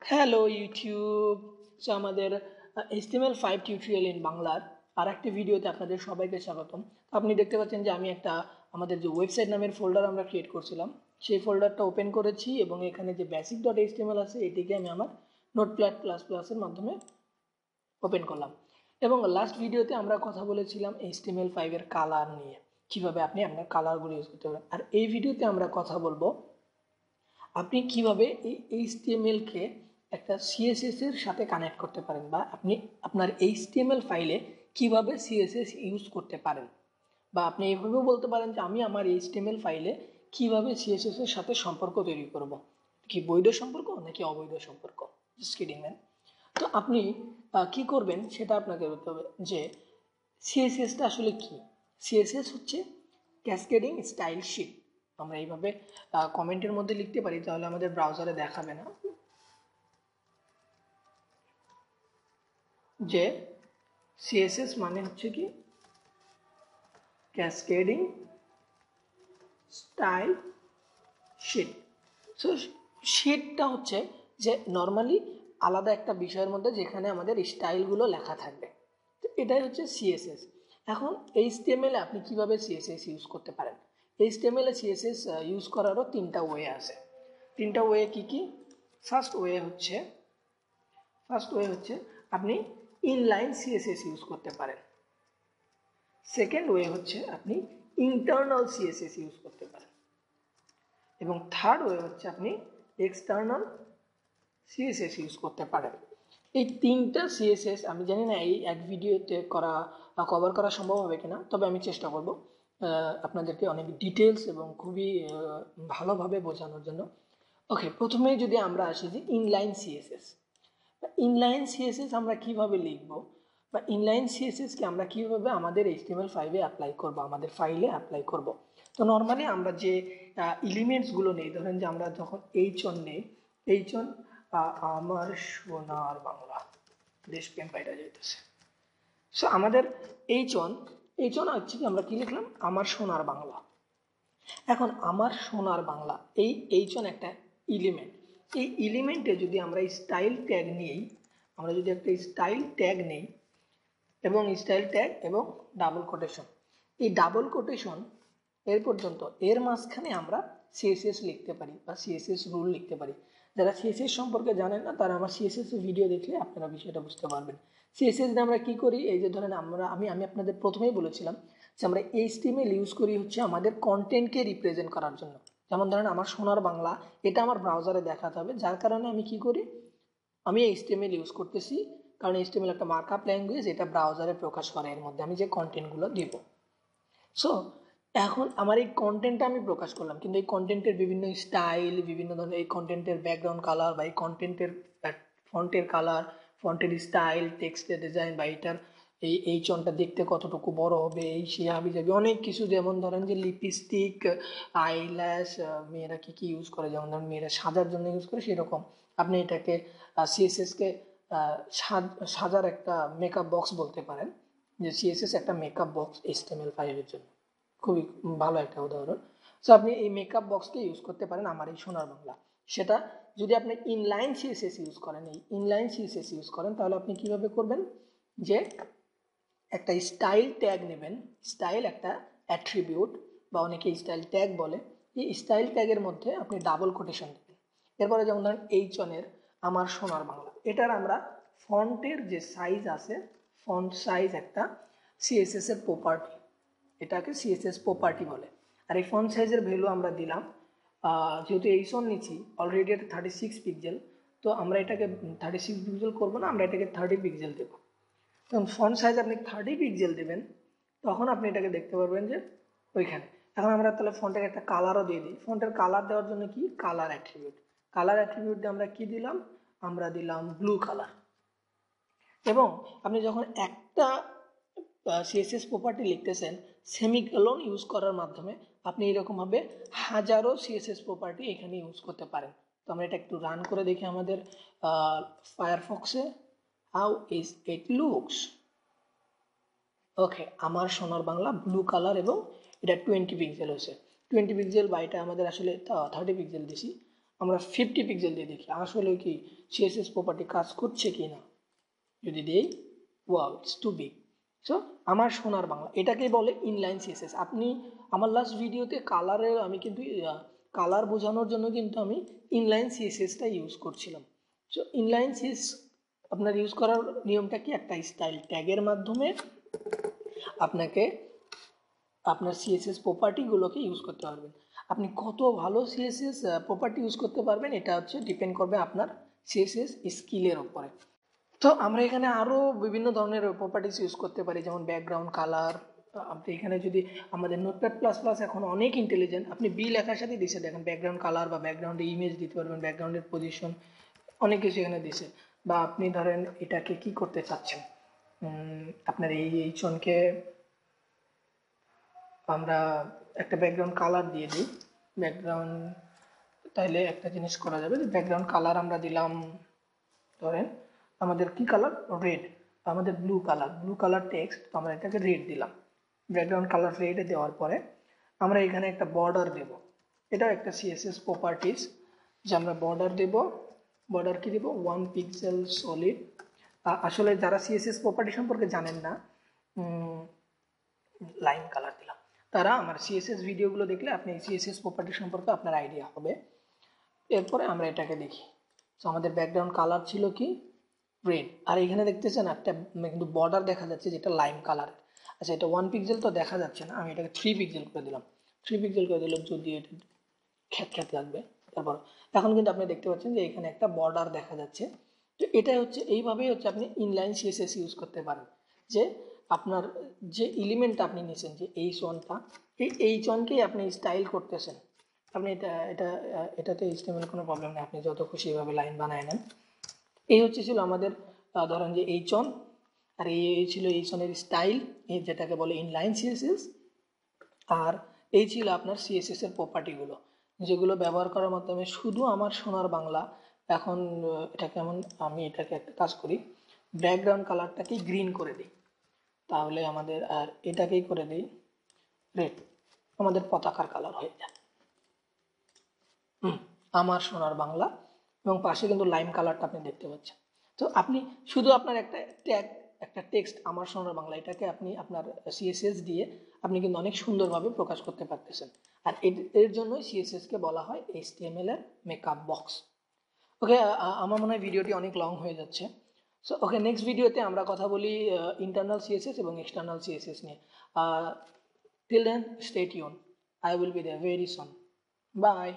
Hello YouTube. So আমাদের HTML5 tutorial in বাংলার আর একটি ভিডিওতে আপনাদের সবাইকে স্বাগতম। আপনি দেখতে পাচ্ছেন যে আমি একটা আমাদের যে ওয়েবসাইট নামের ফোল্ডার আমরা ক্রিয়েট করছিলাম সেই ফোল্ডারটা ওপেন করেছি এবং এখানে যে basic.html আছে এটিকে আমি আমার Notepad++ এর মাধ্যমে ওপেন করলাম। এবং লাস্ট ভিডিওতে আমরা কথা বলেছিলাম HTML5 এর কালার নিয়ে, কিভাবে আপনি আপনার কালারগুলো ইউজ করতে পারেন। আর এই ভিডিওতে আমরা কথা বলবো আপনি কিভাবে এই HTML কে একটা CSS এর সাথে কানেক্ট করতে পারেন, বা আপনি আপনার HTML ফাইলে কিভাবে CSS ইউজ করতে পারেন, বা আপনি এইভাবেও বলতে পারেন যে আমি আমার HTML ফাইলে কিভাবে CSS এর সাথে সম্পর্ক তৈরি করব, কি বৈধ সম্পর্ক নাকি অবৈধ সম্পর্ক। Just kidding man. তো আপনি কি করবেন সেটা আপনাকে বলতে হবে যে সিএসএসটা আসলে কি। সিএসএস হচ্ছে ক্যাসকেডিং স্টাইল শিট। আমরা এইভাবে কমেন্টের মধ্যে লিখতে পারি, তাহলে আমাদের ব্রাউজারে দেখাবে না যে সিএসএস মানে হচ্ছে কি ক্যাসকেডিং স্টাইল শিট। সো শিটটা হচ্ছে যে নর্মালি আলাদা একটা বিষয়ের মধ্যে যেখানে আমাদের স্টাইলগুলো লেখা থাকবে, তো এটাই হচ্ছে সিএসএস। এখন HTML এ আপনি কিভাবে সিএসএস ইউজ করতে পারেন। HTML এ সিএসএস ইউজ করারও তিনটা ওয়ে আছে। তিনটা ওয়ে কি কি? ফার্স্ট ওয়ে হচ্ছে আপনি ইনলাইন সিএসএস ইউজ করতে পারেন। সেকেন্ড ওয়ে হচ্ছে আপনি ইন্টারনাল সিএসএস ইউজ করতে পারেন। এবং থার্ড ওয়ে হচ্ছে আপনি এক্সটার্নাল সিএসএস ইউজ করতে পারেন। এই তিনটা সিএসএস আমি জানি না এই এক ভিডিওতে কভার করা সম্ভব হবে কিনা, তবে আমি চেষ্টা করব আপনাদেরকে অনেক ডিটেলস এবং খুবই ভালোভাবে বোঝানোর জন্য। ওকে, প্রথমেই যদি আমরা আসি যে ইনলাইন সিএসএস। ইনলাইন সিএসএস আমরা কিভাবে লিখব, বা ইনলাইন সিএসএসকে আমরা কিভাবে আমাদের HTML5-এ অ্যাপ্লাই করব, আমাদের ফাইলে অ্যাপ্লাই করব। তো নর্মালি আমরা যে এলিমেন্টসগুলো নেই, ধরেন যে আমরা যখন H1 নেই, H1 আমার সোনার বাংলা, দেশপ্রেম পাইটা যাইতেছে। সো আমাদের H1 হচ্ছে কি, আমরা কি লিখলাম, আমার সোনার বাংলা। এখন আমার সোনার বাংলা এই H1 একটা এলিমেন্ট। এই এলিমেন্টে যদি আমরা স্টাইল ট্যাগ নিই, আমরা যদি একটা স্টাইল ট্যাগ নেই এবং স্টাইল ট্যাগ এবং ডাবল কোটেশন, এই ডাবল কোটেশন এর পর্যন্ত এর মাঝখানে আমরা সিএসএস লিখতে পারি বা সিএসএস রুল লিখতে পারি। যারা সিএসএস সম্পর্কে জানেন না তারা আমার সিএসএস ভিডিও দেখলে আপনারা বিষয়টা বুঝতে পারবেন। সিএসএস দিয়ে আমরা কি করি, এই যে ধরেন আমি আপনাদের প্রথমেই বলেছিলাম যে আমরা HTML ইউজ করি হচ্ছে আমাদের কন্টেন্টকে রিপ্রেজেন্ট করার জন্য। যেমন ধরেন আমার সোনার বাংলা, এটা আমার ব্রাউজারে দেখাতে হবে, যার কারণে আমি কি করি, আমি HTML ইউজ করতেছি, কারণ HTML একটা মার্কআপ ল্যাঙ্গুয়েজ, এটা ব্রাউজারে প্রকাশ করে এর মধ্যে আমি যে কন্টেন্টগুলো দিব। সো এখন আমার এই কন্টেন্টটা আমি প্রকাশ করলাম, কিন্তু এই কন্টেন্টের বিভিন্ন স্টাইল, বিভিন্ন ধরনের এই কন্টেন্টের ব্যাকগ্রাউন্ড কালার, বা এই কন্টেন্টের ফন্টের কালার, ফন্টের স্টাইল, টেক্সটের ডিজাইন, বা এটার এই চনটা দেখতে কতটুকু বড় হবে, এই সে হাবি যাবি অনেক কিছু। যেমন ধরেন যে লিপস্টিক, আইল্যাশ, মেয়েরা কি কি ইউজ করে, যেমন ধরেন মেয়েরা সাজার জন্য ইউজ করে, সেরকম আপনি এটাকে সিএসএসকে সাজার একটা মেকআপ বক্স বলতে পারেন, যে সিএসএস একটা মেকআপ বক্স HTML5 এর জন্য। খুবই ভালো একটা উদাহরণ। সো আপনি এই মেকআপ বক্সকে ইউজ করতে পারেন আমার এই সোনার বাংলা। সেটা যদি আপনি ইনলাইন সিএসএস ইউজ করেন, এই ইনলাইন সিএসএস ইউজ করেন, তাহলে আপনি কিভাবে করবেন, যে একটা স্টাইল ট্যাগ নেবেন। স্টাইল একটা অ্যাট্রিবিউট, বা অনেকে স্টাইল ট্যাগ বলে। এই স্টাইল ট্যাগের মধ্যে আপনি ডাবল কোটেশন দেবেন। এরপরে যেমন ধরেন H1-এর আমার সোনার বাংলা, এটার আমরা ফন্টের যে সাইজ আছে, ফন্ট সাইজ একটা সিএসএস এর প্রপার্টি, এটাকে সিএসএস প্রপার্টি বলে। আর এই ফন্ট সাইজের ভ্যালু আমরা দিলাম, যেহেতু H1 নিচ্ছি অলরেডি এটা 36 পিক্সেল, তো আমরা এটাকে 36 পিক্সেল করবো না, আমরা এটাকে 30 পিক্সেল দেবো। তখন ফন্ট সাইজ আপনি 30 পিক্সেল দেবেন, তখন আপনি এটাকে দেখতে পারবেন যে ওইখানে। এখন আমরা তাহলে ফন্টের একটা কালারও দিয়ে দিই। ফন্টের কালার দেওয়ার জন্য কি, কালার অ্যাট্রিবিউট। কালার অ্যাট্রিবিউট দিয়ে আমরা কি দিলাম, আমরা দিলাম ব্লু কালার। এবং আপনি যখন একটা সিএসএস প্রপার্টি লিখতেছেন, সেমিকোলন ইউজ করার মাধ্যমে আপনি এরকমভাবে হাজারো সিএসএস প্রপার্টি এখানে ইউজ করতে পারেন। তো আমরা এটা একটু রান করে দেখি আমাদের ফায়ারফক্সে, হাউ ইজ ইট লুকস। ওকে, আমার সোনার বাংলা ব্লু কালার, এবং এটা 20 পিক্সেল হয়েছে। 20 পিক্সেল বা এটা আমাদের আসলে 30 পিক্সেল দিছি। আমরা 50 পিক্সেল দিয়ে দেখি আসলে কি সিএসএস প্রপার্টি কাজ করছে কি না। যদি দেই wow it's too big. So আমার সোনার বাংলা এটাকে বলে ইনলাইন সিএসএস। আপনি আমার লাস্ট ভিডিওতে কালারের আমি কিন্তু কালার বোঝানোর জন্য কিন্তু আমি ইনলাইন সিএসএসটা ইউজ করছিলাম। সো ইনলাইন সিএস আপনার ইউজ করার নিয়মটা কি, একটা স্টাইল ট্যাগের মাধ্যমে আপনাকে আপনার সিএসএস প্রপার্টিগুলোকে ইউজ করতে পারবেন। আপনি কত ভালো সিএসএস প্রপার্টি ইউজ করতে পারবেন এটা হচ্ছে ডিপেন্ড করবে আপনার সিএসএস স্কিলের উপরে। তো আমরা এখানে আরও বিভিন্ন ধরনের প্রপার্টিস ইউজ করতে পারি, যেমন ব্যাকগ্রাউন্ড কালার। আপনি এখানে যদি আমাদের নোটপ্যাড প্লাস প্লাস এখন অনেক ইন্টেলিজেন্ট, আপনি বি লেখার সাথে দিছে দেখেন ব্যাকগ্রাউন্ড কালার বা ব্যাকগ্রাউন্ডে ইমেজ দিতে পারবেন, ব্যাকগ্রাউন্ডের পজিশন অনেক কিছু এখানে দিছে। বা আপনি ধরেন এটাকে কি করতে চাচ্ছেন, আপনার এই চনকে আমরা একটা ব্যাকগ্রাউন্ড কালার দিয়ে দিই ব্যাকগ্রাউন্ড, তাইলে একটা জিনিস করা যাবে যে ব্যাকগ্রাউন্ড কালার আমরা দিলাম ধরেন আমাদের কি কালার রেড, আমাদের ব্লু কালার টেক্সট, তো আমরা এটাকে রেড দিলাম। ব্যাকগ্রাউন্ড কালার রেডে দেওয়ার পরে আমরা এখানে একটা বর্ডার দেব, এটাও একটা সিএসএস প্রপার্টিস যে আমরা বর্ডার দেব। বর্ডার কি দেব 1 পিক্সেল সলিড। আসলে যারা সিএসএস প্রপার্টি সম্পর্কে জানেন না, লাইন কালার দিলাম, তারা আমার সিএসএস ভিডিওগুলো দেখলে আপনি সিএসএস প্রপার্টি সম্পর্কে আপনার আইডিয়া হবে। এরপরে আমরা এটাকে দেখি। তো আমাদের ব্যাকগ্রাউন্ড কালার ছিল কি রেড, আর এখানে দেখতেছেন একটা কিন্তু বর্ডার দেখা যাচ্ছে যেটা লাইম কালার। আচ্ছা এটা 1 পিক্সেল তো দেখা যাচ্ছে না, আমি এটাকে 3 পিক্সেল করে দিলাম। 3 পিক্সেল করে দিলাম যদি এটা খ্যাত লাগবে। তারপর এখন কিন্তু আপনি দেখতে পাচ্ছেন যে এখানে একটা বর্ডার দেখা যাচ্ছে। তো এটাই হচ্ছে এইভাবেই হচ্ছে আপনি ইনলাইন সিএসএস ইউজ করতে পারেন, যে আপনার যে এলিমেন্টটা আপনি নিয়েছেন যে এই চনটা, এই চনকেই আপনি স্টাইল করতেছেন। আপনি এটাতে HTML কোনো প্রবলেম নেই, আপনি যত খুশি এভাবে লাইন বানায় নেন। এই হচ্ছে ছিল আমাদের ধরেন যে এই চন, আর এই ছিল এই চনের স্টাইল, এই যেটাকে বলে ইনলাইন সিএসএস। আর এই ছিল আপনার সিএসএস এর প্রপার্টিগুলো, যেগুলো ব্যবহার করার মাধ্যমে শুধু আমার সোনার বাংলা। এখন এটা কেমন, আমি এটাকে একটা কাজ করি, ব্যাকগ্রাউন্ড কালারটাকে গ্রিন করে দিই, তাহলে আমাদের আর এটাকেই করে দিই রেড, আমাদের পতাকার কালার হয়ে যায় আমার সোনার বাংলা। এবং পাশে কিন্তু লাইম কালারটা আপনি দেখতে পাচ্ছেন। তো আপনি শুধু আপনার একটা ট্যাগ, একটা টেক্সট আমার সোনার বাংলা, এটাকে আপনি আপনার সিএসএস দিয়ে আপনি কিন্তু অনেক সুন্দরভাবে প্রকাশ করতে পারতেছেন। আর এর জন্যই সিএসএসকে বলা হয় HTML এর মেকআপ বক্স। ওকে, আমার মনে হয় ভিডিওটি অনেক লং হয়ে যাচ্ছে। সো ওকে, নেক্সট ভিডিওতে আমরা কথা বলি ইন্টারনাল সিএসএস এবং এক্সটার্নাল সিএসএস নিয়ে। Till then stay tuned, I will be there very soon. Bye.